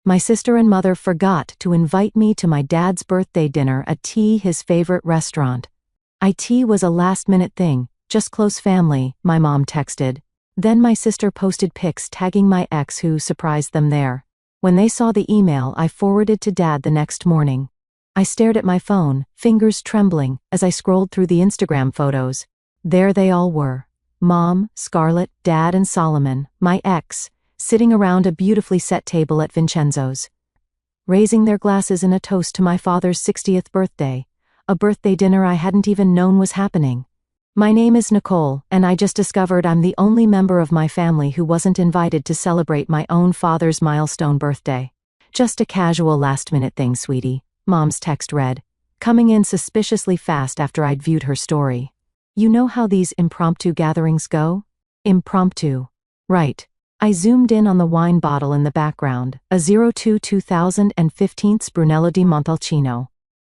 My sister and mother forgot to invite me to my dad's birthday dinner at his favorite restaurant. It was a last-minute thing, just close family, my mom texted. Then my sister posted pics tagging my ex who surprised them there. When they saw the email I forwarded to Dad the next morning. I stared at my phone, fingers trembling, as I scrolled through the Instagram photos. There they all were. Mom, Scarlett, Dad and Solomon, my ex, sitting around a beautifully set table at Vincenzo's, raising their glasses in a toast to my father's 60th birthday, a birthday dinner I hadn't even known was happening. My name is Nicole, and I just discovered I'm the only member of my family who wasn't invited to celebrate my own father's milestone birthday. Just a casual last-minute thing, sweetie, Mom's text read, coming in suspiciously fast after I'd viewed her story. You know how these impromptu gatherings go? Impromptu. Right. I zoomed in on the wine bottle in the background, a 2015 Brunello di Montalcino.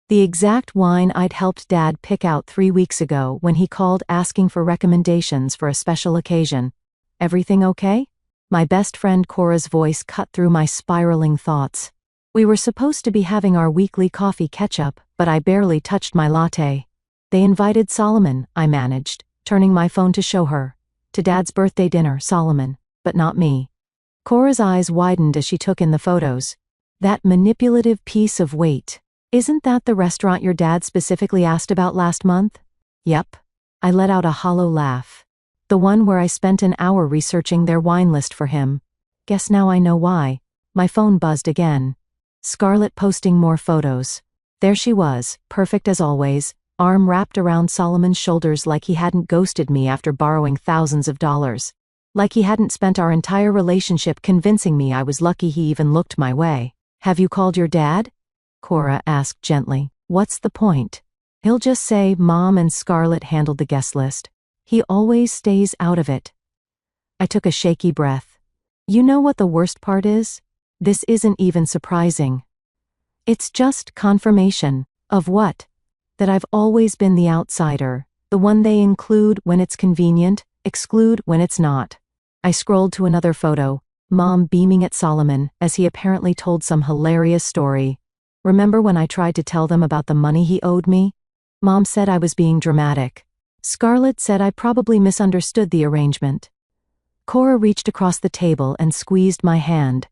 The exact wine I'd helped Dad pick out 3 weeks ago when he called asking for recommendations for a special occasion. Everything okay? My best friend Cora's voice cut through my spiraling thoughts. We were supposed to be having our weekly coffee catch-up, but I barely touched my latte. They invited Solomon, I managed, turning my phone to show her. To Dad's birthday dinner, Solomon, but not me. Cora's eyes widened as she took in the photos. That manipulative piece of weight. Isn't that the restaurant your dad specifically asked about last month? Yep. I let out a hollow laugh. The one where I spent an hour researching their wine list for him. Guess now I know why. My phone buzzed again. Scarlett posting more photos. There she was, perfect as always, arm wrapped around Solomon's shoulders like he hadn't ghosted me after borrowing thousands of dollars. Like he hadn't spent our entire relationship convincing me I was lucky he even looked my way. Have you called your dad? Cora asked gently. What's the point? He'll just say Mom and Scarlett handled the guest list. He always stays out of it. I took a shaky breath. You know what the worst part is? This isn't even surprising. It's just confirmation. Of what? That I've always been the outsider, the one they include when it's convenient, exclude when it's not. I scrolled to another photo, Mom beaming at Solomon as he apparently told some hilarious story. Remember when I tried to tell them about the money he owed me? Mom said I was being dramatic. Scarlett said I probably misunderstood the arrangement. Cora reached across the table and squeezed my hand.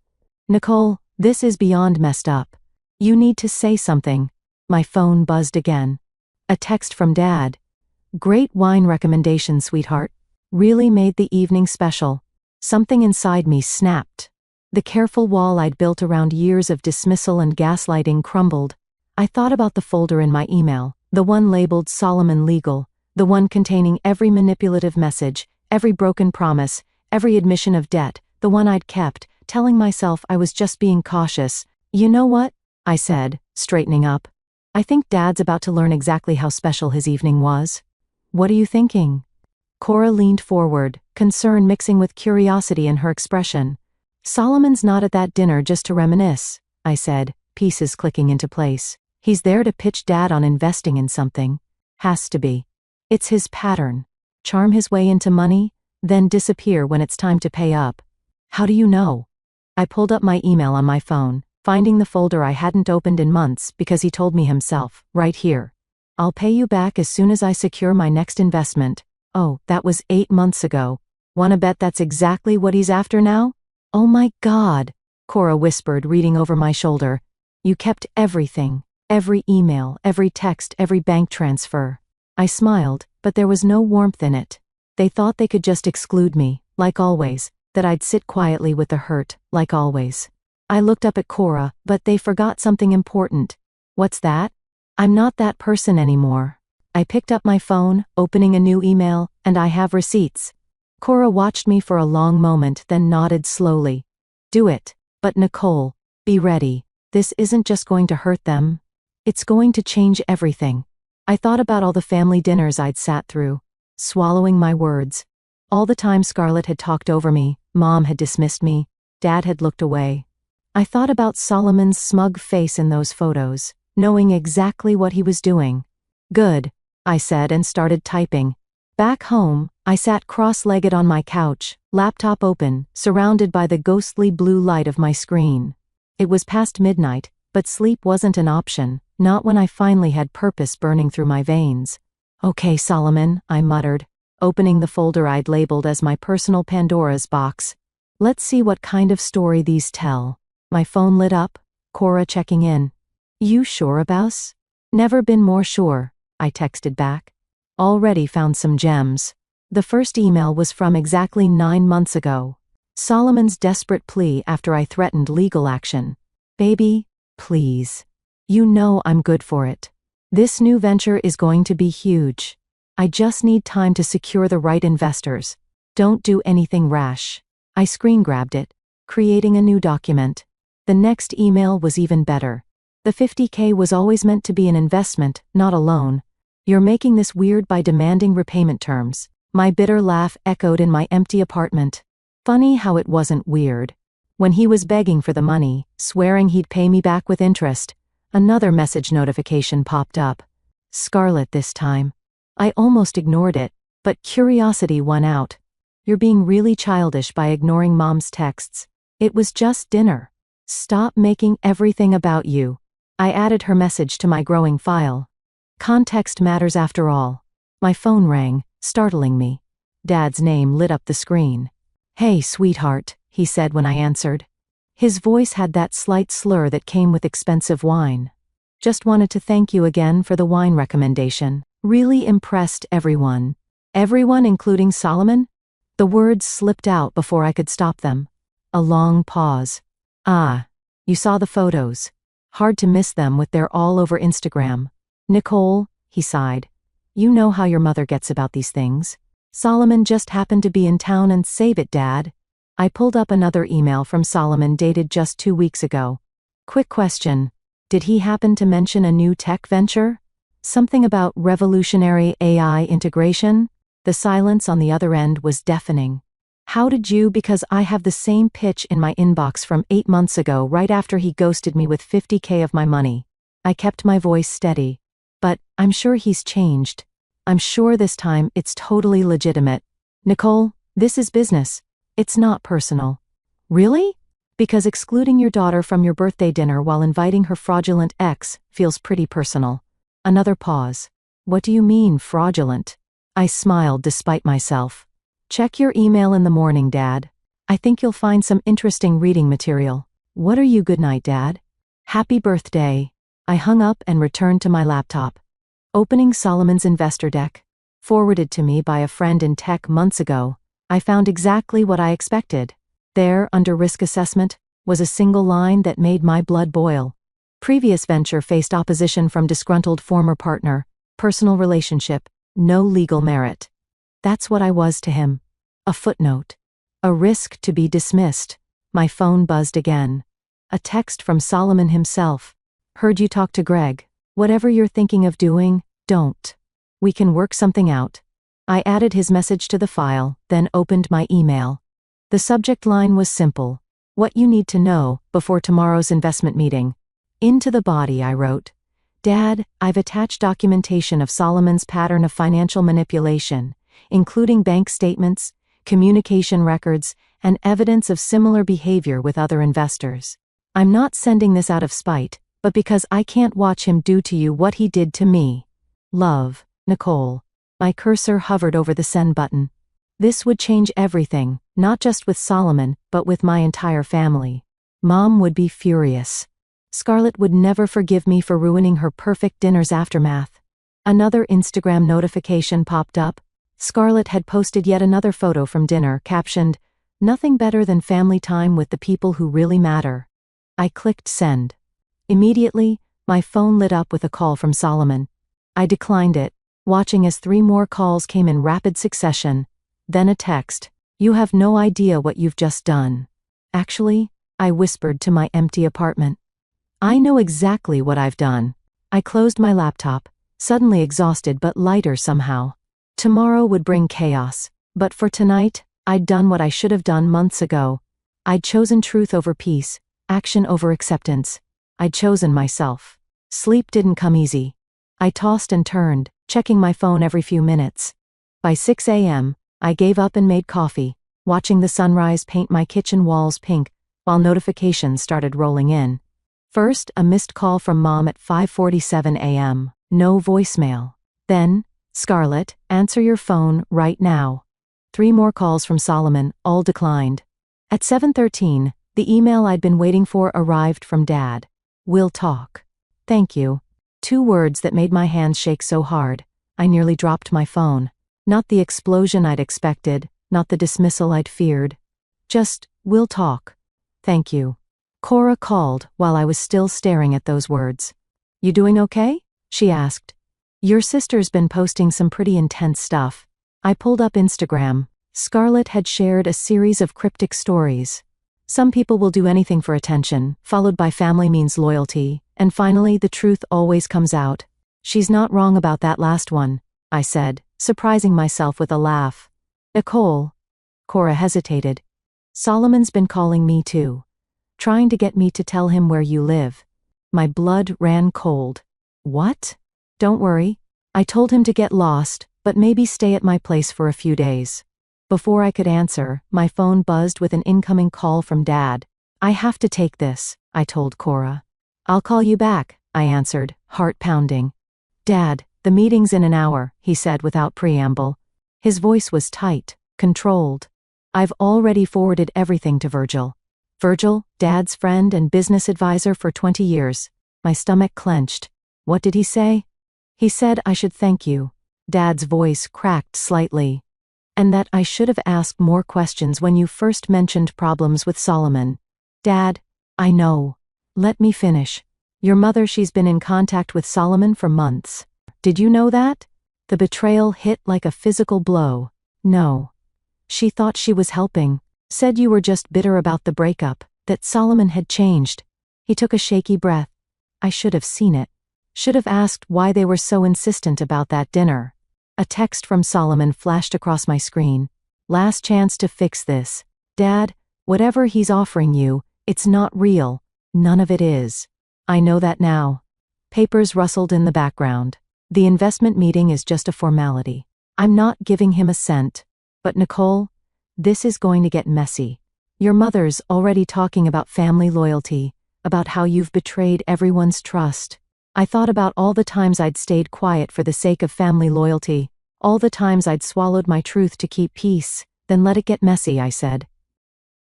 Nicole, this is beyond messed up. You need to say something. My phone buzzed again. A text from Dad. Great wine recommendation, sweetheart. Really made the evening special. Something inside me snapped. The careful wall I'd built around years of dismissal and gaslighting crumbled. I thought about the folder in my email, the one labeled Solomon Legal, the one containing every manipulative message, every broken promise, every admission of debt, the one I'd kept, telling myself I was just being cautious. You know what? I said, straightening up. I think Dad's about to learn exactly how special his evening was. What are you thinking? Cora leaned forward, concern mixing with curiosity in her expression. Solomon's not at that dinner just to reminisce, I said, pieces clicking into place. He's there to pitch Dad on investing in something. Has to be. It's his pattern. Charm his way into money, then disappear when it's time to pay up. How do you know? I pulled up my email on my phone, finding the folder I hadn't opened in months because he told me himself, right here. I'll pay you back as soon as I secure my next investment. Oh, that was 8 months ago. Wanna bet that's exactly what he's after now? Oh my God, Cora whispered, reading over my shoulder. You kept everything, every email, every text, every bank transfer. I smiled, but there was no warmth in it. They thought they could just exclude me, like always, that I'd sit quietly with the hurt, like always. I looked up at Cora, but they forgot something important. What's that? I'm not that person anymore. I picked up my phone, opening a new email, and I have receipts. Cora watched me for a long moment, then nodded slowly. Do it. But Nicole, be ready. This isn't just going to hurt them. It's going to change everything. I thought about all the family dinners I'd sat through, swallowing my words. All the time Scarlett had talked over me, Mom had dismissed me, Dad had looked away. I thought about Solomon's smug face in those photos, knowing exactly what he was doing. Good, I said and started typing. Back home, I sat cross-legged on my couch, laptop open, surrounded by the ghostly blue light of my screen. It was past midnight, but sleep wasn't an option, not when I finally had purpose burning through my veins. "Okay, Solomon," I muttered, opening the folder I'd labeled as my personal Pandora's box. "Let's see what kind of story these tell." My phone lit up, Cora checking in. "You sure about us?" "Never been more sure," I texted back. "Already found some gems." The first email was from exactly 9 months ago. Solomon's desperate plea after I threatened legal action. "Baby, please. You know I'm good for it. This new venture is going to be huge. I just need time to secure the right investors. Don't do anything rash." I screen grabbed it, creating a new document. The next email was even better. "The $50K was always meant to be an investment, not a loan. You're making this weird by demanding repayment terms." My bitter laugh echoed in my empty apartment. Funny how it wasn't weird. When he was begging for the money, swearing he'd pay me back with interest, another message notification popped up. Scarlett this time. I almost ignored it, but curiosity won out. "You're being really childish by ignoring Mom's texts. It was just dinner. Stop making everything about you." I added her message to my growing file. Context matters after all. My phone rang, startling me. Dad's name lit up the screen. "Hey, sweetheart," he said when I answered. His voice had that slight slur that came with expensive wine. "Just wanted to thank you again for the wine recommendation. Really impressed everyone." "Everyone including Solomon?" The words slipped out before I could stop them. A long pause. "Ah, you saw the photos. Hard to miss them with they're all over Instagram." "Nicole," he sighed. "You know how your mother gets about these things. Solomon just happened to be in town and save it, Dad." I pulled up another email from Solomon dated just 2 weeks ago. "Quick question. Did he happen to mention a new tech venture? Something about revolutionary AI integration?" The silence on the other end was deafening. "How did you?" Because I have the same pitch in my inbox from 8 months ago, right after he ghosted me with $50K of my money. I kept my voice steady. "But I'm sure he's changed. I'm sure this time it's totally legitimate. Nicole, this is business. It's not personal." "Really?" "Because excluding your daughter from your birthday dinner while inviting her fraudulent ex feels pretty personal." Another pause. "What do you mean, fraudulent?" I smiled despite myself. "Check your email in the morning, Dad. I think you'll find some interesting reading material." "What are you?" "Good night, Dad." "Happy birthday." I hung up and returned to my laptop. Opening Solomon's investor deck, forwarded to me by a friend in tech months ago, I found exactly what I expected. There, under risk assessment, was a single line that made my blood boil. Previous venture faced opposition from disgruntled former partner, personal relationship, no legal merit. That's what I was to him. A footnote. A risk to be dismissed. My phone buzzed again. A text from Solomon himself. "Heard you talk to Greg. Whatever you're thinking of doing, don't. We can work something out." I added his message to the file, then opened my email. The subject line was simple. "What you need to know before tomorrow's investment meeting." Into the body I wrote, "Dad, I've attached documentation of Solomon's pattern of financial manipulation, including bank statements, communication records, and evidence of similar behavior with other investors. I'm not sending this out of spite, but because I can't watch him do to you what he did to me. Love, Nicole." My cursor hovered over the send button. This would change everything, not just with Solomon, but with my entire family. Mom would be furious. Scarlett would never forgive me for ruining her perfect dinner's aftermath. Another Instagram notification popped up. Scarlett had posted yet another photo from dinner, captioned, "Nothing better than family time with the people who really matter." I clicked send. Immediately, my phone lit up with a call from Solomon. I declined it, watching as 3 more calls came in rapid succession. Then a text. "You have no idea what you've just done." "Actually," I whispered to my empty apartment. "I know exactly what I've done." I closed my laptop, suddenly exhausted but lighter somehow. Tomorrow would bring chaos, but for tonight, I'd done what I should have done months ago. I'd chosen truth over peace, action over acceptance. I'd chosen myself. Sleep didn't come easy. I tossed and turned, checking my phone every few minutes. By 6 a.m., I gave up and made coffee, watching the sunrise paint my kitchen walls pink, while notifications started rolling in. First, a missed call from Mom at 5:47 a.m. No voicemail. Then, Scarlett, answer your phone right now. 3 more calls from Solomon, all declined. At 7:13, the email I'd been waiting for arrived from Dad. We'll talk. Thank you. 2 words that made my hands shake so hard, I nearly dropped my phone. Not the explosion I'd expected, not the dismissal I'd feared. Just, we'll talk. Thank you. Cora called while I was still staring at those words. You doing okay? She asked. Your sister's been posting some pretty intense stuff. I pulled up Instagram. Scarlett had shared a series of cryptic stories. Some people will do anything for attention, followed by family means loyalty, and finally the truth always comes out. She's not wrong about that last one, I said, surprising myself with a laugh. Nicole. Cora hesitated. Solomon's been calling me too. Trying to get me to tell him where you live. My blood ran cold. What? Don't worry. I told him to get lost, but maybe stay at my place for a few days. Before I could answer, my phone buzzed with an incoming call from Dad. I have to take this, I told Cora. I'll call you back, I answered, heart pounding. Dad, the meeting's in an hour, he said without preamble. His voice was tight, controlled. I've already forwarded everything to Virgil. Virgil, Dad's friend and business advisor for 20 years. My stomach clenched. What did he say? He said I should thank you. Dad's voice cracked slightly. And that I should have asked more questions when you first mentioned problems with Solomon. Dad, I know. Let me finish. Your mother, she's been in contact with Solomon for months. Did you know that? The betrayal hit like a physical blow. No. She thought she was helping. Said you were just bitter about the breakup, that Solomon had changed. He took a shaky breath. I should have seen it. Should have asked why they were so insistent about that dinner. A text from Solomon flashed across my screen. Last chance to fix this. Dad, whatever he's offering you, it's not real. None of it is. I know that now. Papers rustled in the background. The investment meeting is just a formality. I'm not giving him a cent. But Nicole, this is going to get messy. Your mother's already talking about family loyalty, about how you've betrayed everyone's trust. I thought about all the times I'd stayed quiet for the sake of family loyalty, all the times I'd swallowed my truth to keep peace, then let it get messy, I said.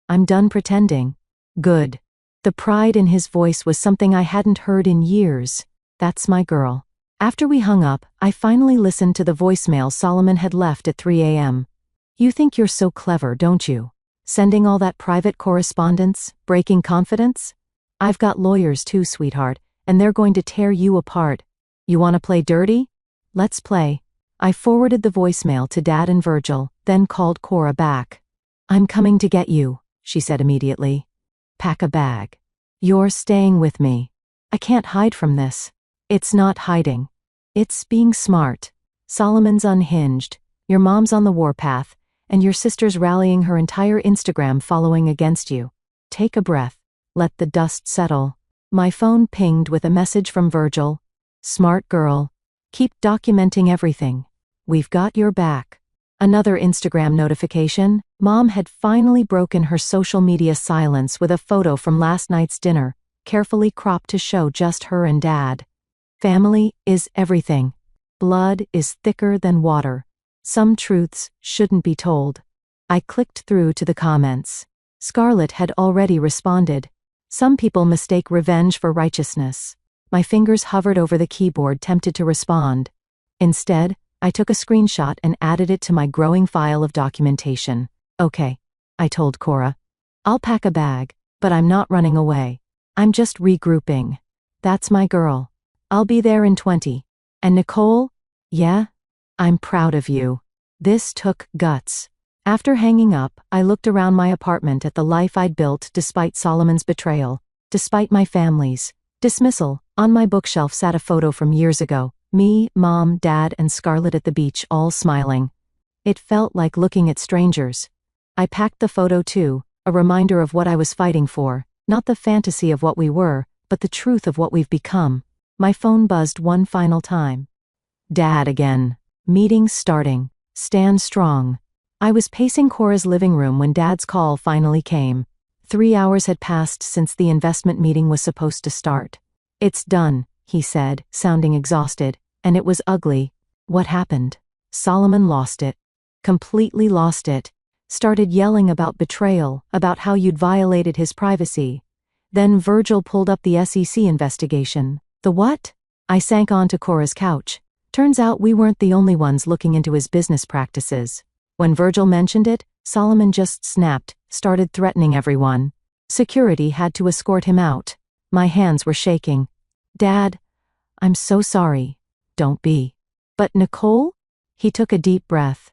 I'm done pretending. Good. The pride in his voice was something I hadn't heard in years. That's my girl. After we hung up, I finally listened to the voicemail Solomon had left at 3 a.m. You think you're so clever, don't you? Sending all that private correspondence, breaking confidence? I've got lawyers too, sweetheart, and they're going to tear you apart. You want to play dirty? Let's play. I forwarded the voicemail to Dad and Virgil, then called Cora back. I'm coming to get you, she said immediately. Pack a bag. You're staying with me. I can't hide from this. It's not hiding. It's being smart. Solomon's unhinged, your mom's on the warpath, and your sister's rallying her entire Instagram following against you. Take a breath. Let the dust settle. My phone pinged with a message from Virgil. Smart girl. Keep documenting everything. We've got your back. Another Instagram notification. Mom had finally broken her social media silence with a photo from last night's dinner, carefully cropped to show just her and Dad. Family is everything. Blood is thicker than water. Some truths shouldn't be told. I clicked through to the comments. Scarlett had already responded. Some people mistake revenge for righteousness. My fingers hovered over the keyboard, tempted to respond. Instead, I took a screenshot and added it to my growing file of documentation. Okay, I told Cora. I'll pack a bag, but I'm not running away. I'm just regrouping. That's my girl. I'll be there in 20. And Nicole? Yeah? I'm proud of you. This took guts. After hanging up, I looked around my apartment at the life I'd built despite Solomon's betrayal, despite my family's dismissal. On my bookshelf sat a photo from years ago, me, Mom, Dad, and Scarlett at the beach, all smiling. It felt like looking at strangers. I packed the photo too, a reminder of what I was fighting for, not the fantasy of what we were, but the truth of what we've become. My phone buzzed one final time. Dad again. Meeting starting. Stand strong. I was pacing Cora's living room when Dad's call finally came. 3 hours had passed since the investment meeting was supposed to start. "It's done," he said, sounding exhausted, "and it was ugly." "What happened?" "Solomon lost it. Completely lost it. Started yelling about betrayal, about how you'd violated his privacy. Then Virgil pulled up the SEC investigation." "The what?" I sank onto Cora's couch. Turns out we weren't the only ones looking into his business practices. When Virgil mentioned it, Solomon just snapped, started threatening everyone. Security had to escort him out. My hands were shaking. "Dad, I'm so sorry." "Don't be." "But Nicole?" He took a deep breath.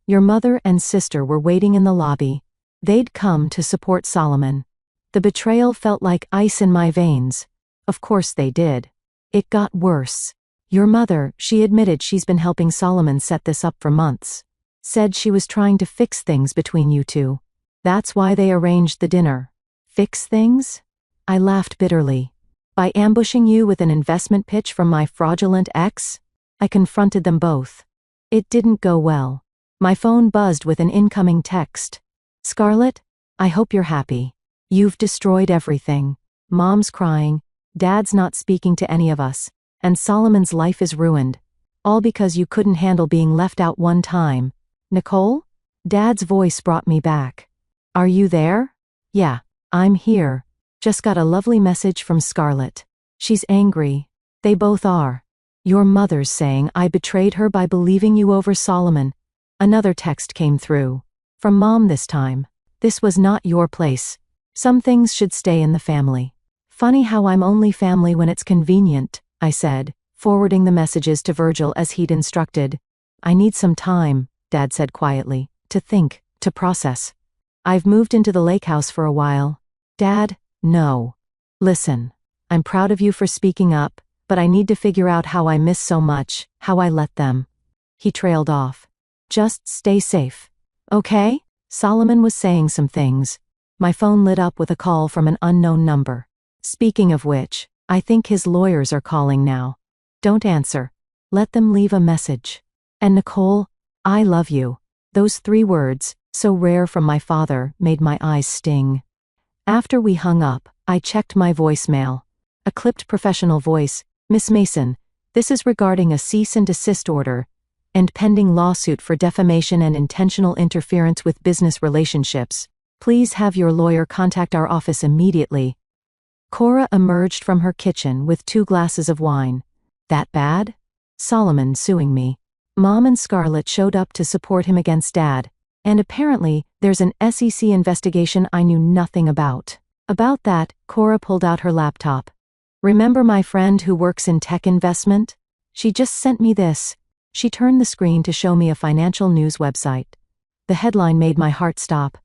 "Your mother and sister were waiting in the lobby. They'd come to support Solomon." The betrayal felt like ice in my veins. Of course they did. It got worse. "Your mother," she admitted she's been helping Solomon set this up for months. "Said she was trying to fix things between you two. That's why they arranged the dinner." "Fix things?" I laughed bitterly. "By ambushing you with an investment pitch from my fraudulent ex?" I confronted them both. It didn't go well. My phone buzzed with an incoming text. "Scarlett, I hope you're happy. You've destroyed everything. Mom's crying, Dad's not speaking to any of us, and Solomon's life is ruined. All because you couldn't handle being left out one time. Nicole?" Dad's voice brought me back. "Are you there?" "Yeah, I'm here. Just got a lovely message from Scarlett. She's angry. They both are. Your mother's saying I betrayed her by believing you over Solomon." Another text came through. From Mom this time. "This was not your place. Some things should stay in the family." "Funny how I'm only family when it's convenient," I said, forwarding the messages to Virgil as he'd instructed. "I need some time," Dad said quietly, "to think, to process. I've moved into the lake house for a while." "Dad, no. Listen, I'm proud of you for speaking up, but I need to figure out how I miss so much, how I let them." He trailed off. "Just stay safe. Okay?" Solomon was saying some things. My phone lit up with a call from an unknown number. Speaking of which, I think his lawyers are calling now. Don't answer. Let them leave a message. And Nicole, I love you. Those 3 words, so rare from my father, made my eyes sting. After we hung up, I checked my voicemail. A clipped professional voice. "Miss Mason, this is regarding a cease and desist order and pending lawsuit for defamation and intentional interference with business relationships. Please have your lawyer contact our office immediately." Cora emerged from her kitchen with 2 glasses of wine. "That bad?" "Solomon suing me. Mom and Scarlett showed up to support him against Dad, and apparently there's an SEC investigation I knew nothing about." About that, Cora pulled out her laptop. "Remember my friend who works in tech investment? She just sent me this." She turned the screen to show me a financial news website. The headline made my heart stop.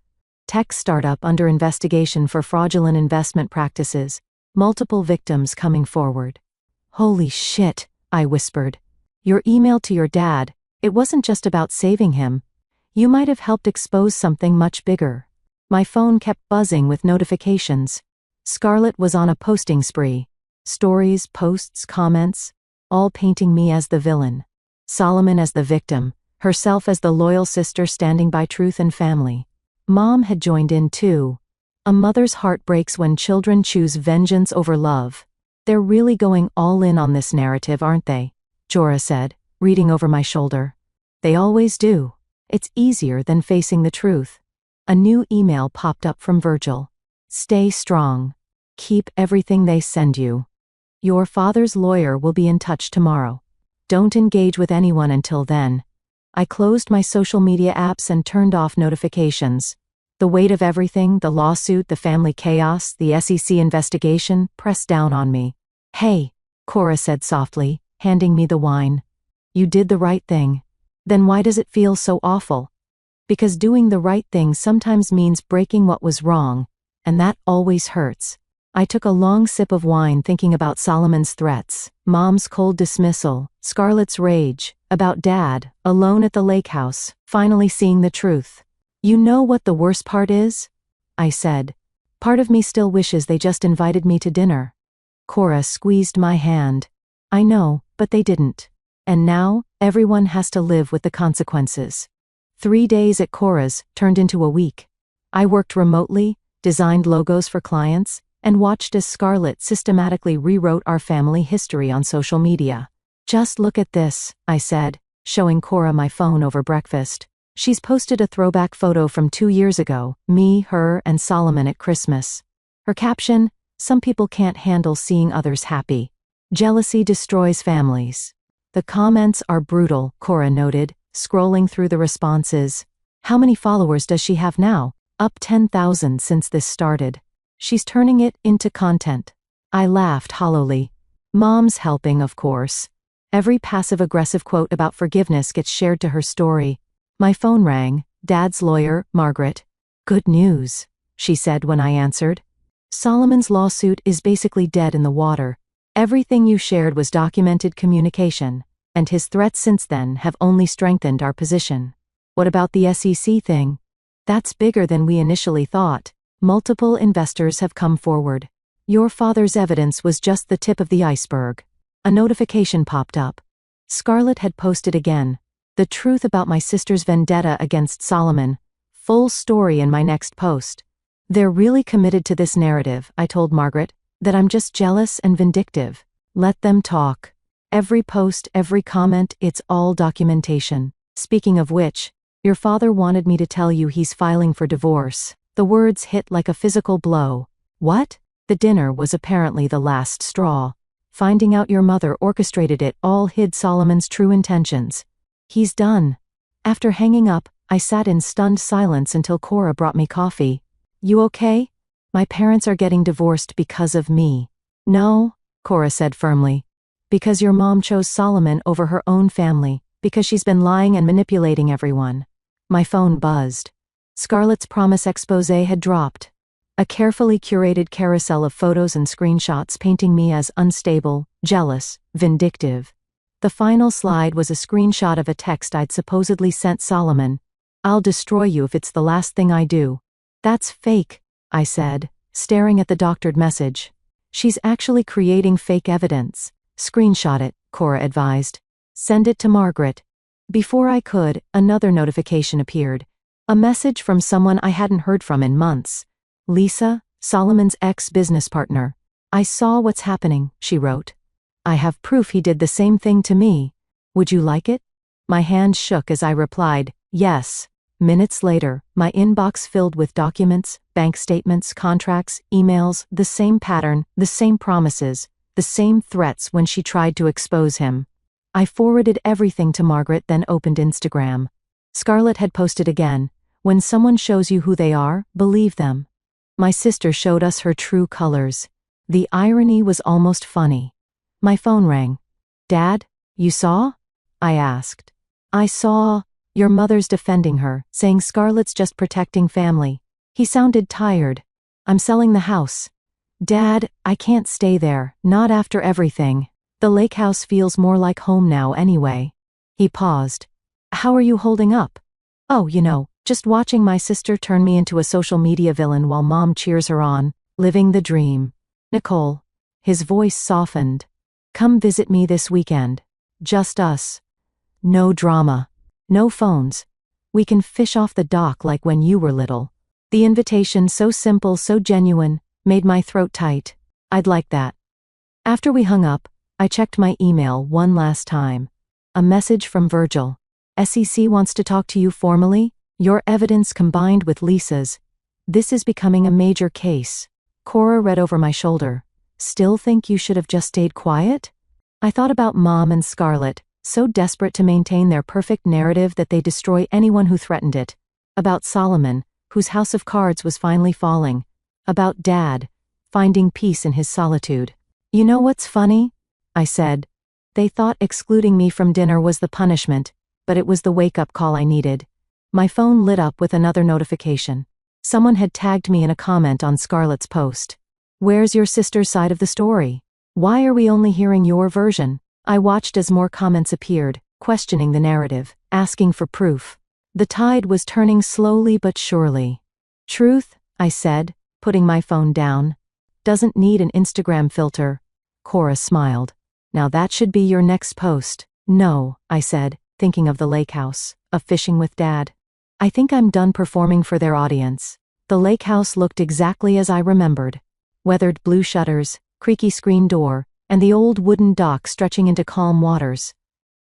"Tech startup under investigation for fraudulent investment practices. Multiple victims coming forward." "Holy shit," I whispered. "Your email to your dad, it wasn't just about saving him. You might have helped expose something much bigger." My phone kept buzzing with notifications. Scarlett was on a posting spree. Stories, posts, comments, all painting me as the villain. Solomon as the victim, herself as the loyal sister standing by truth and family. Mom had joined in too. A mother's heart breaks when children choose vengeance over love. "They're really going all in on this narrative, aren't they?" Jorah said, reading over my shoulder. "They always do. It's easier than facing the truth." A new email popped up from Virgil. "Stay strong. Keep everything they send you. Your father's lawyer will be in touch tomorrow. Don't engage with anyone until then." I closed my social media apps and turned off notifications. The weight of everything, the lawsuit, the family chaos, the SEC investigation, pressed down on me. "Hey," Cora said softly, handing me the wine. "You did the right thing." "Then why does it feel so awful?" "Because doing the right thing sometimes means breaking what was wrong, and that always hurts." I took a long sip of wine thinking about Solomon's threats, Mom's cold dismissal, Scarlett's rage, about Dad, alone at the lake house, finally seeing the truth. "You know what the worst part is?" I said. "Part of me still wishes they just invited me to dinner." Cora squeezed my hand. "I know, but they didn't. And now, everyone has to live with the consequences." 3 days at Cora's turned into a week. I worked remotely, designed logos for clients, and watched as Scarlett systematically rewrote our family history on social media. "Just look at this," I said, showing Cora my phone over breakfast. "She's posted a throwback photo from 2 years ago, me, her, and Solomon at Christmas. Her caption, 'Some people can't handle seeing others happy. Jealousy destroys families.'" "The comments are brutal," Cora noted, scrolling through the responses. "How many followers does she have now?" "Up 10,000 since this started. She's turning it into content." I laughed hollowly. Mom's helping, of course. Every passive-aggressive quote about forgiveness gets shared to her story. My phone rang. Dad's lawyer, Margaret. "Good news," she said when I answered. "Solomon's lawsuit is basically dead in the water. Everything you shared was documented communication, and his threats since then have only strengthened our position." "What about the SEC thing?" "That's bigger than we initially thought. Multiple investors have come forward. Your father's evidence was just the tip of the iceberg." A notification popped up. Scarlett had posted again. "The truth about my sister's vendetta against Solomon. Full story in my next post." "They're really committed to this narrative," I told Margaret, "that I'm just jealous and vindictive. Let them talk. Every post, every comment, it's all documentation. Speaking of which, your father wanted me to tell you he's filing for divorce." The words hit like a physical blow. "What?" The dinner was apparently the last straw. Finding out your mother orchestrated it all hid Solomon's true intentions. "He's done." After hanging up, I sat in stunned silence until Cora brought me coffee. "You okay?" "My parents are getting divorced because of me." "No," Cora said firmly. "Because your mom chose Solomon over her own family, because she's been lying and manipulating everyone." My phone buzzed. Scarlett's promise exposé had dropped. A carefully curated carousel of photos and screenshots painting me as unstable, jealous, vindictive. The final slide was a screenshot of a text I'd supposedly sent Solomon. "I'll destroy you if it's the last thing I do." "That's fake," I said, staring at the doctored message. "She's actually creating fake evidence." "Screenshot it," Cora advised. "Send it to Margaret." Before I could, another notification appeared. A message from someone I hadn't heard from in months. "Lisa, Solomon's ex-business partner. I saw what's happening," she wrote. "I have proof he did the same thing to me. Would you like it?" My hand shook as I replied, "Yes." Minutes later, my inbox filled with documents, bank statements, contracts, emails, the same pattern, the same promises, the same threats when she tried to expose him. I forwarded everything to Margaret, then opened Instagram. Scarlett had posted again, "When someone shows you who they are, believe them." My sister showed us her true colors. The irony was almost funny. My phone rang. "Dad, you saw?" I asked. "I saw. Your mother's defending her, saying Scarlett's just protecting family." He sounded tired. "I'm selling the house." "Dad, I can't stay there, not after everything. The lake house feels more like home now anyway." He paused. "How are you holding up?" "Oh, just watching my sister turn me into a social media villain while Mom cheers her on, living the dream. Nicole." His voice softened. "Come visit me this weekend. Just us. No drama. No phones. We can fish off the dock like when you were little." The invitation, so simple, so genuine, made my throat tight. I'd like that. After we hung up, I checked my email one last time. A message from Virgil. "SEC wants to talk to you formally. Your evidence combined with Lisa's. This is becoming a major case." Cora read over my shoulder. "Still think you should have just stayed quiet?" I thought about Mom and Scarlett, so desperate to maintain their perfect narrative that they destroy anyone who threatened it. About Solomon, whose house of cards was finally falling. About Dad, finding peace in his solitude. "You know what's funny?" I said. "They thought excluding me from dinner was the punishment, but it was the wake-up call I needed." My phone lit up with another notification. Someone had tagged me in a comment on Scarlett's post. "Where's your sister's side of the story? Why are we only hearing your version?" I watched as more comments appeared, questioning the narrative, asking for proof. The tide was turning slowly but surely. "Truth," I said, putting my phone down. "Doesn't need an Instagram filter." Cora smiled. "Now that should be your next post." "No," I said, thinking of the lake house, of fishing with Dad. "I think I'm done performing for their audience. The lake house looked exactly as I remembered. Weathered blue shutters, creaky screen door, and the old wooden dock stretching into calm waters.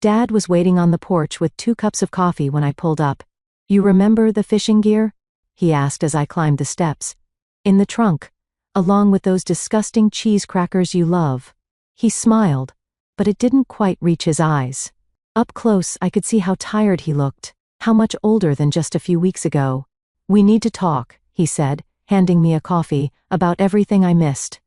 Dad was waiting on the porch with 2 cups of coffee when I pulled up. "You remember the fishing gear?" he asked as I climbed the steps. "In the trunk, along with those disgusting cheese crackers you love." He smiled, but it didn't quite reach his eyes. Up close, I could see how tired he looked, how much older than just a few weeks ago. "We need to talk," he said, handing me a coffee, "about everything I missed."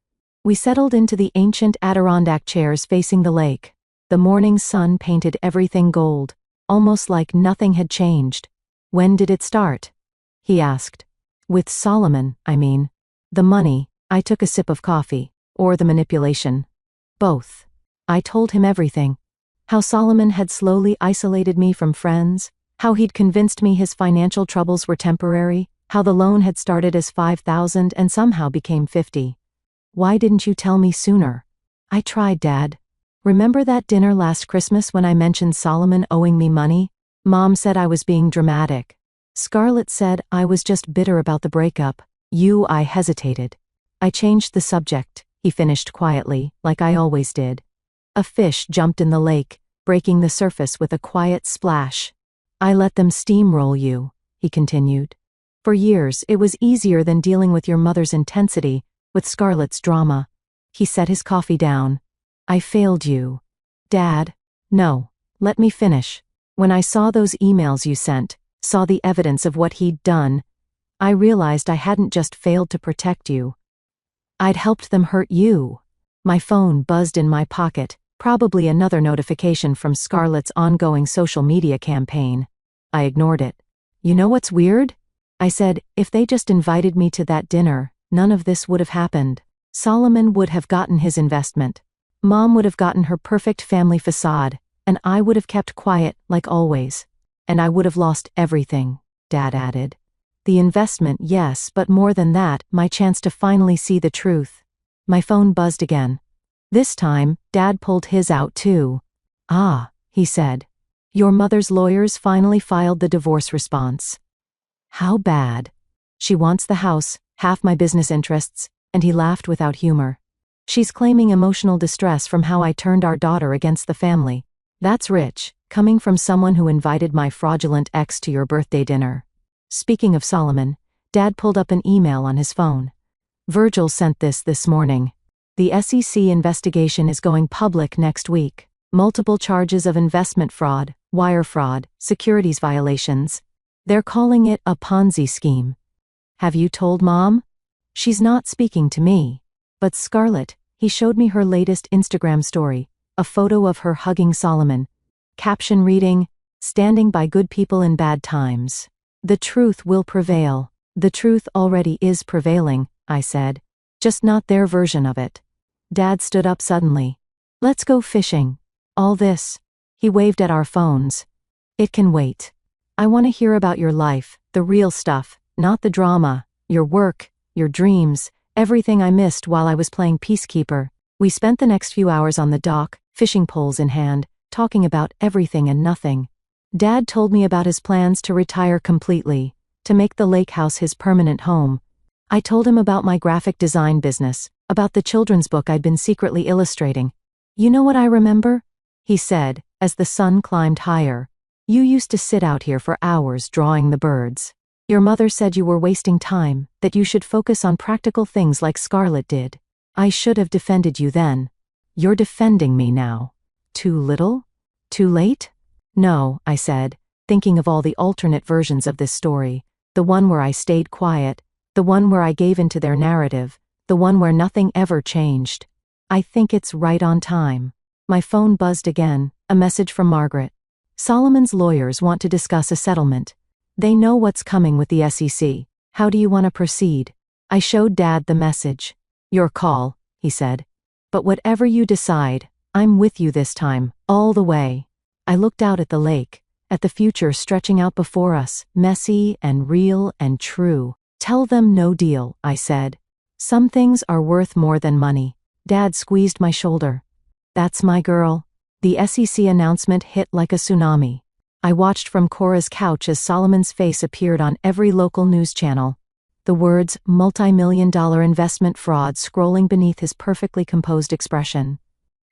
We settled into the ancient Adirondack chairs facing the lake. The morning sun painted everything gold, almost like nothing had changed. "When did it start?" he asked. "With Solomon, I mean. The money," I took a sip of coffee, "or the manipulation?" "Both." I told him everything. How Solomon had slowly isolated me from friends, how he'd convinced me his financial troubles were temporary, how the loan had started as 5,000 and somehow became 50. "Why didn't you tell me sooner?" "I tried, Dad. Remember that dinner last Christmas when I mentioned Solomon owing me money? Mom said I was being dramatic. Scarlett said I was just bitter about the breakup. I hesitated. I changed the subject," he finished quietly, like I always did. A fish jumped in the lake, breaking the surface with a quiet splash. "I let them steamroll you," he continued. "For years, it was easier than dealing with your mother's intensity, with Scarlett's drama." He set his coffee down. "I failed you." "Dad." "No. Let me finish. When I saw those emails you sent, saw the evidence of what he'd done, I realized I hadn't just failed to protect you. I'd helped them hurt you." My phone buzzed in my pocket, probably another notification from Scarlett's ongoing social media campaign. I ignored it. "You know what's weird?" I said, "If they just invited me to that dinner, none of this would have happened. Solomon would have gotten his investment. Mom would have gotten her perfect family facade, and I would have kept quiet, like always. And I would have lost everything," Dad added. "The investment, yes, but more than that, my chance to finally see the truth." My phone buzzed again. This time, Dad pulled his out too. "Ah," he said. "Your mother's lawyers finally filed the divorce response." "How bad?" "She wants the house, half my business interests," and he laughed without humor. "She's claiming emotional distress from how I turned our daughter against the family. That's rich, coming from someone who invited my fraudulent ex to your birthday dinner." Speaking of Solomon, Dad pulled up an email on his phone. "Virgil sent this morning. The SEC investigation is going public next week. Multiple charges of investment fraud, wire fraud, securities violations. They're calling it a Ponzi scheme." "Have you told Mom?" "She's not speaking to me. But Scarlett," he showed me her latest Instagram story, a photo of her hugging Solomon. Caption reading, "Standing by good people in bad times. The truth will prevail." "The truth already is prevailing," I said. "Just not their version of it." Dad stood up suddenly. "Let's go fishing." "All this?" He waved at our phones. "It can wait. I want to hear about your life, the real stuff, not the drama, your work, your dreams, everything I missed while I was playing peacekeeper." We spent the next few hours on the dock, fishing poles in hand, talking about everything and nothing. Dad told me about his plans to retire completely, to make the lake house his permanent home. I told him about my graphic design business, about the children's book I'd been secretly illustrating. "You know what I remember?" he said, as the sun climbed higher. "You used to sit out here for hours drawing the birds. Your mother said you were wasting time, that you should focus on practical things like Scarlett did. I should have defended you then. You're defending me now. Too little? Too late?" "No," I said, thinking of all the alternate versions of this story, the one where I stayed quiet, the one where I gave into their narrative, the one where nothing ever changed. "I think it's right on time." My phone buzzed again, a message from Margaret. "Solomon's lawyers want to discuss a settlement. They know what's coming with the SEC. How do you want to proceed?" I showed Dad the message. "Your call," he said. "But whatever you decide, I'm with you this time, all the way." I looked out at the lake, at the future stretching out before us, messy and real and true. "Tell them no deal," I said. "Some things are worth more than money." Dad squeezed my shoulder. "That's my girl." The SEC announcement hit like a tsunami. I watched from Cora's couch as Solomon's face appeared on every local news channel. the words multi-million-dollar investment fraud scrolling beneath his perfectly composed expression.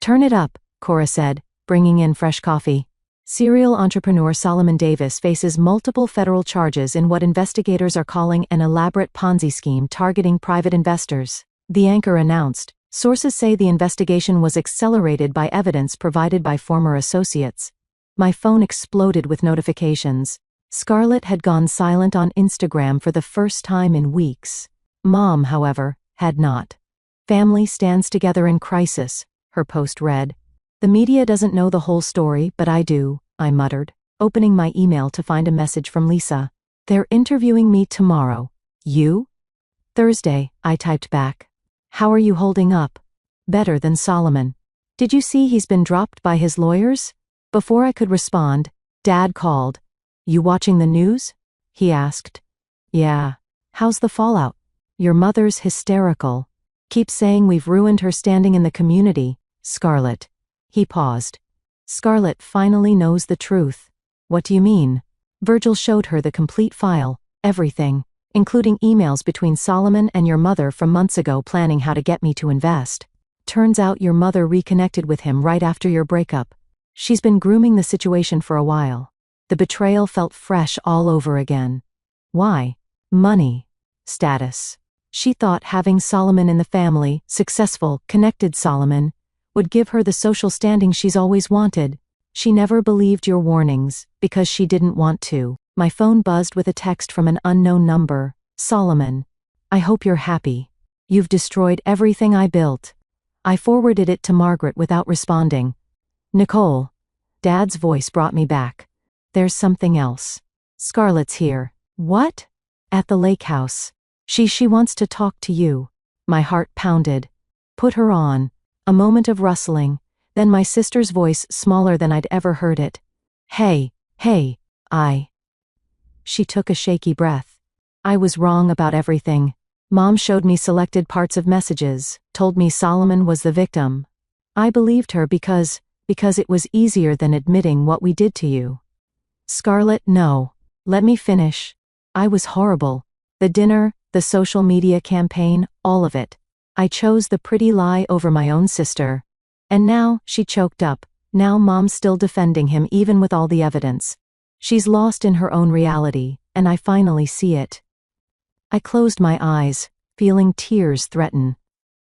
"Turn it up," Cora said, bringing in fresh coffee. Serial entrepreneur Solomon Davis faces multiple federal charges in what investigators are calling an elaborate Ponzi scheme targeting private investors, the anchor announced. Sources say the investigation was accelerated by evidence provided by former associates. My phone exploded with notifications. Scarlett had gone silent on Instagram for the first time in weeks. Mom, however, had not. "Family stands together in crisis," her post read. "The media doesn't know the whole story, but I do," I muttered, opening my email to find a message from Lisa. "They're interviewing me tomorrow. You?" "Thursday," I typed back. "How are you holding up?" "Better than Solomon. Did you see he's been dropped by his lawyers?" Before I could respond, Dad called. "You watching the news?" he asked. "Yeah. How's the fallout?" "Your mother's hysterical. Keeps saying we've ruined her standing in the community, Scarlett." He paused. "Scarlett finally knows the truth." "What do you mean?" Virgil showed her the complete file, everything, including emails between Solomon and your mother from months ago planning how to get me to invest. "Turns out your mother reconnected with him right after your breakup. She's been grooming the situation for a while." The betrayal felt fresh all over again. Why? Money. Status. She thought having Solomon in the family, successful, connected Solomon, would give her the social standing she's always wanted. She never believed your warnings, because she didn't want to. My phone buzzed with a text from an unknown number. "Solomon, I hope you're happy. You've destroyed everything I built." I forwarded it to Margaret without responding. "Nicole." Dad's voice brought me back. "There's something else. Scarlett's here." "What?" "At the lake house. She wants to talk to you." My heart pounded. "Put her on." A moment of rustling, then my sister's voice smaller than I'd ever heard it. Hey, I." She took a shaky breath. "I was wrong about everything. Mom showed me selected parts of messages, told me Solomon was the victim. I believed her because it was easier than admitting what we did to you." "Scarlett, no. Let me finish. I was horrible. The dinner, the social media campaign, all of it. I chose the pretty lie over my own sister. And now," she choked up, "now Mom's still defending him even with all the evidence. She's lost in her own reality, and I finally see it." I closed my eyes, feeling tears threaten.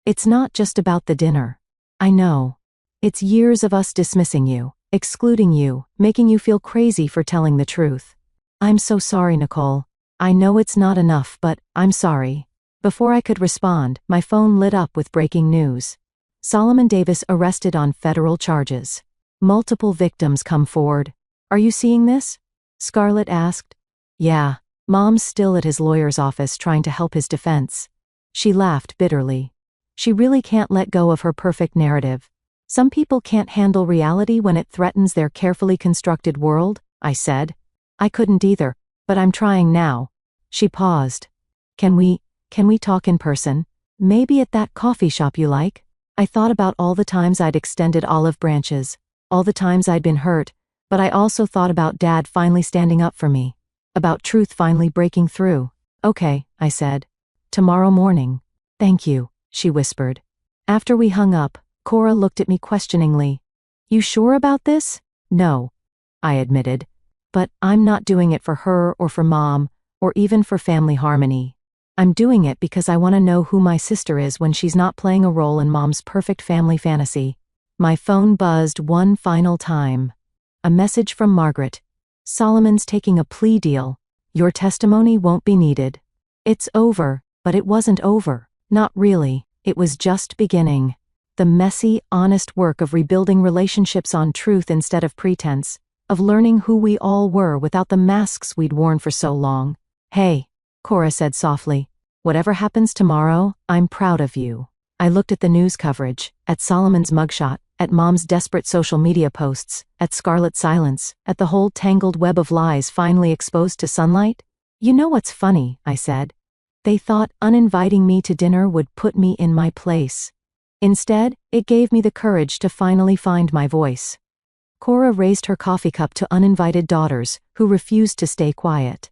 "It's not just about the dinner. I know. It's years of us dismissing you, excluding you, making you feel crazy for telling the truth. I'm so sorry, Nicole. I know it's not enough, but I'm sorry." Before I could respond, my phone lit up with breaking news. Solomon Davis arrested on federal charges. Multiple victims come forward. "Are you seeing this?" Scarlett asked. "Yeah. Mom's still at his lawyer's office trying to help his defense." She laughed bitterly. "She really can't let go of her perfect narrative. Some people can't handle reality when it threatens their carefully constructed world," I said. "I couldn't either, but I'm trying now." She paused. Can we talk in person? Maybe at that coffee shop you like?" I thought about all the times I'd extended olive branches, all the times I'd been hurt, but I also thought about Dad finally standing up for me, about truth finally breaking through. "Okay," I said. "Tomorrow morning." "Thank you," she whispered. After we hung up, Cora looked at me questioningly. "You sure about this?" "No," I admitted. "But I'm not doing it for her or for Mom, or even for family harmony. I'm doing it because I want to know who my sister is when she's not playing a role in Mom's perfect family fantasy." My phone buzzed one final time. A message from Margaret. "Solomon's taking a plea deal. Your testimony won't be needed." It's over, but it wasn't over. Not really. It was just beginning. The messy, honest work of rebuilding relationships on truth instead of pretense, of learning who we all were without the masks we'd worn for so long. "Hey," Cora said softly. "Whatever happens tomorrow, I'm proud of you." I looked at the news coverage, at Solomon's mugshot, at Mom's desperate social media posts, at Scarlett's silence, at the whole tangled web of lies finally exposed to sunlight. "You know what's funny," I said. "They thought uninviting me to dinner would put me in my place. Instead, it gave me the courage to finally find my voice." Cora raised her coffee cup to uninvited daughters, who refused to stay quiet.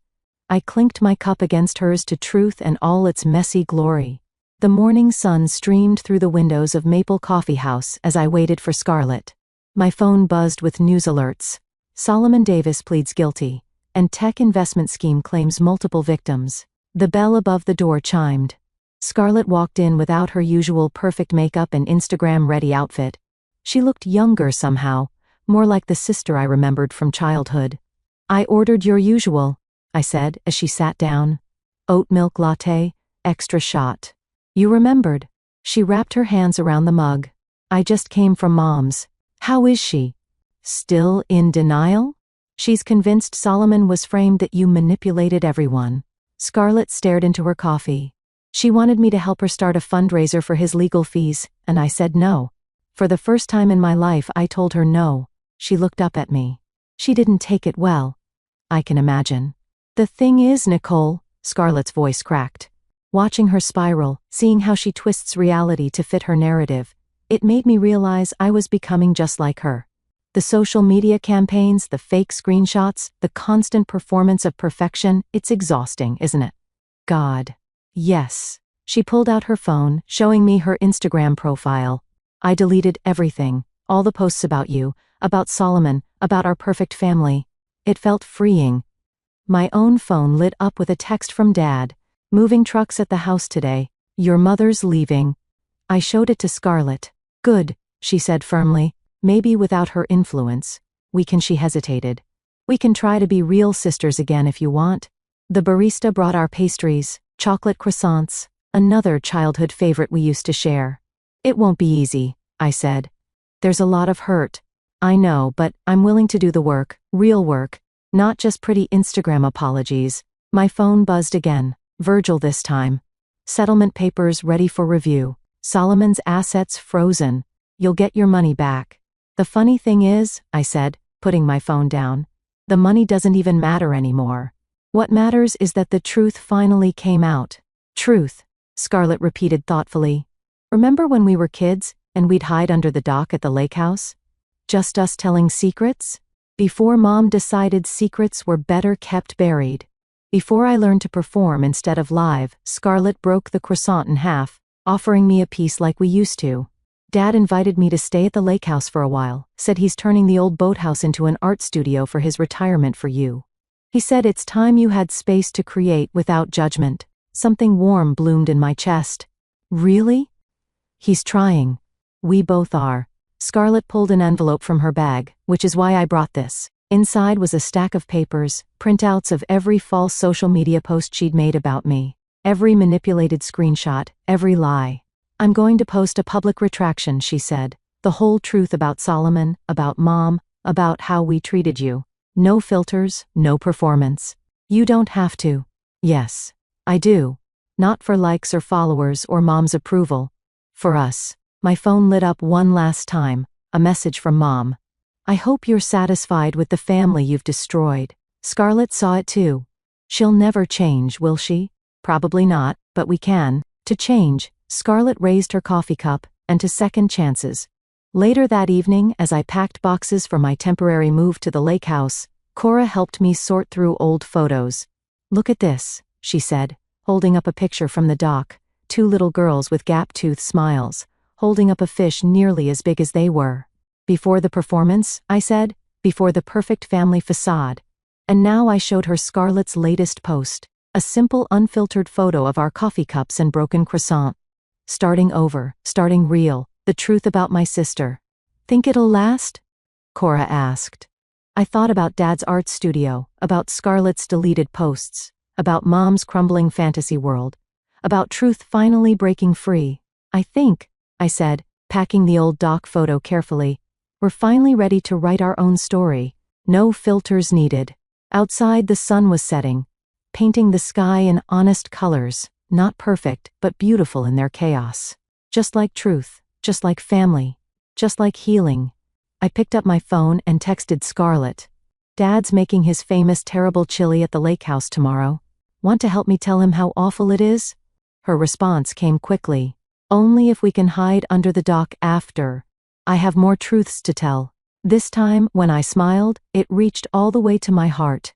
I clinked my cup against hers to truth and all its messy glory. The morning sun streamed through the windows of Maple Coffee House as I waited for Scarlett. My phone buzzed with news alerts. Solomon Davis pleads guilty, and tech investment scheme claims multiple victims. The bell above the door chimed. Scarlett walked in without her usual perfect makeup and Instagram-ready outfit. She looked younger somehow, more like the sister I remembered from childhood. "I ordered your usual," I said as she sat down. "Oat milk latte, extra shot." "You remembered." She wrapped her hands around the mug. "I just came from Mom's." "How is she?" "Still in denial?" "She's convinced Solomon was framed, that you manipulated everyone." Scarlett stared into her coffee. "She wanted me to help her start a fundraiser for his legal fees, and I said no. For the first time in my life I told her no." She looked up at me. She didn't take it well. I can imagine. "The thing is, Nicole," Scarlett's voice cracked. Watching her spiral, seeing how she twists reality to fit her narrative, it made me realize I was becoming just like her. The social media campaigns, the fake screenshots, the constant performance of perfection, it's exhausting, isn't it? God. Yes. She pulled out her phone, showing me her Instagram profile. "I deleted everything, all the posts about you, about Solomon, about our perfect family." It felt freeing. My own phone lit up with a text from Dad. "Moving trucks at the house today. Your mother's leaving." I showed it to Scarlett. "Good," she said firmly. "Maybe without her influence. She hesitated. "We can try to be real sisters again if you want." The barista brought our pastries, chocolate croissants, another childhood favorite we used to share. "It won't be easy," I said. "There's a lot of hurt." "I know, but I'm willing to do the work, real work, not just pretty Instagram apologies." My phone buzzed again. Virgil this time. "Settlement papers ready for review. Solomon's assets frozen. You'll get your money back." "The funny thing is," I said, putting my phone down, "the money doesn't even matter anymore. What matters is that the truth finally came out." "Truth," Scarlett repeated thoughtfully. "Remember when we were kids, and we'd hide under the dock at the lake house? Just us telling secrets? Before Mom decided secrets were better kept buried. Before I learned to perform instead of live, Scarlett broke the croissant in half, offering me a piece like we used to. Dad invited me to stay at the lake house for a while, said he's turning the old boathouse into an art studio for his retirement for you. He said it's time you had space to create without judgment." Something warm bloomed in my chest. "Really?" "He's trying. We both are." Scarlett pulled an envelope from her bag, "which is why I brought this." Inside was a stack of papers, printouts of every false social media post she'd made about me. Every manipulated screenshot, every lie. "I'm going to post a public retraction," she said. "The whole truth about Solomon, about Mom, about how we treated you. No filters, no performance. You don't have to." "Yes. I do. Not for likes or followers or Mom's approval. For us." My phone lit up one last time, a message from Mom. "I hope you're satisfied with the family you've destroyed." Scarlett saw it too. "She'll never change, will she?" "Probably not, but we can." To change, Scarlett raised her coffee cup, and to second chances. Later that evening, as I packed boxes for my temporary move to the lake house, Cora helped me sort through old photos. "Look at this," she said, holding up a picture from the dock. Two little girls with gap-toothed smiles, holding up a fish nearly as big as they were. "Before the performance," I said, "before the perfect family facade." And now I showed her Scarlett's latest post, a simple unfiltered photo of our coffee cups and broken croissant. "Starting over, starting real, the truth about my sister." "Think it'll last?" Cora asked. I thought about Dad's art studio, about Scarlett's deleted posts, about Mom's crumbling fantasy world, about truth finally breaking free. "I think," I said, packing the old dock photo carefully, "we're finally ready to write our own story. No filters needed." Outside the sun was setting, painting the sky in honest colors, not perfect, but beautiful in their chaos. Just like truth, just like family, just like healing. I picked up my phone and texted Scarlett. "Dad's making his famous terrible chili at the lake house tomorrow. Want to help me tell him how awful it is?" Her response came quickly. "Only if we can hide under the dock after. I have more truths to tell." This time, when I smiled, it reached all the way to my heart.